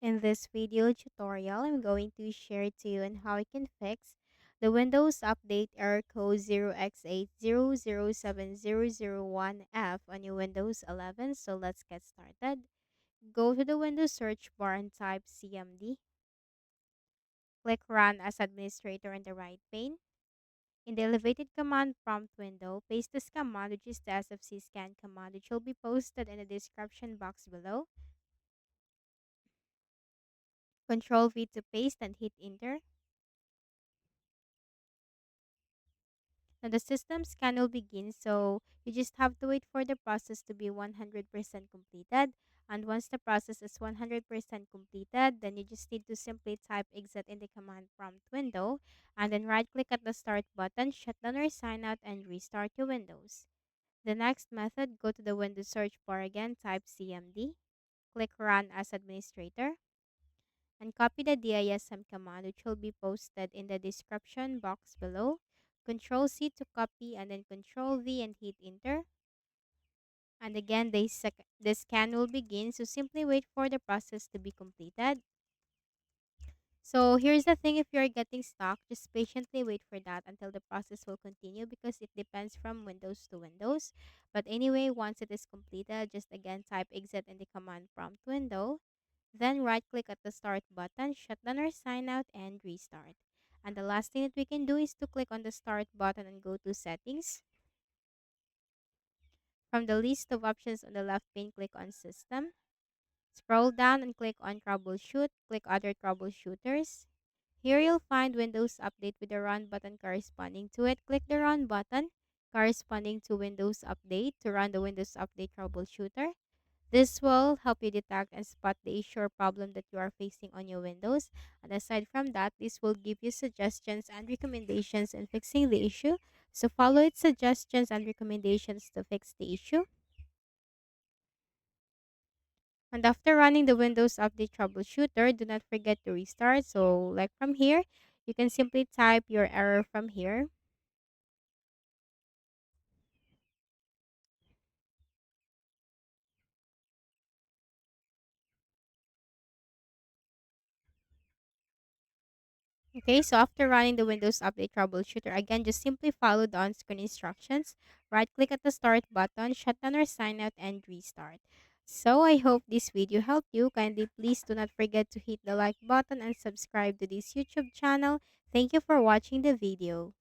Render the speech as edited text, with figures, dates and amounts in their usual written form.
In this video tutorial, I'm going to share to you on how you can fix the Windows Update error code 0x80070001F on your Windows 11. So let's get started. Go to the Windows search bar and type CMD. Click Run as Administrator in the right pane. In the elevated command prompt window, paste this command, which is the SFC scan command, which will be posted in the description box below. Control V to paste and hit enter. Now the system scan will begin, so you just have to wait for the process to be 100% completed. And once the process is 100% completed, then you just need to simply type exit in the command prompt window and then right click at the start button, shut down or sign out and restart your Windows. The next method, go to the Windows search bar again, type CMD, click run as administrator, and copy the DISM command, which will be posted in the description box below. Control C to copy and then Control V and hit enter. And again, the scan will begin. So simply wait for the process to be completed. So here's the thing, if you're getting stuck, just patiently wait for that until the process will continue because it depends from Windows to Windows. But anyway, once it is completed, just again type exit in the command prompt window. Then right click at the start button, shut down or sign out and restart. And the last thing that we can do is to click on the start button and go to settings. From the list of options on the left pane, click on system. Scroll down and click on troubleshoot. Click other troubleshooters. Here you'll find Windows Update with the run button corresponding to it. Click the run button corresponding to Windows Update to run the Windows Update troubleshooter. This will help you detect and spot the issue or problem that you are facing on your Windows. And aside from that, this will give you suggestions and recommendations in fixing the issue. So follow its suggestions and recommendations to fix the issue. And after running the Windows Update Troubleshooter, do not forget to restart. So like from here, you can simply type your error from here. Okay, so after running the Windows Update Troubleshooter, again, just simply follow the on-screen instructions. Right-click at the Start button, shut down or sign out, and restart. So I hope this video helped you. Kindly please do not forget to hit the like button and subscribe to this YouTube channel. Thank you for watching the video.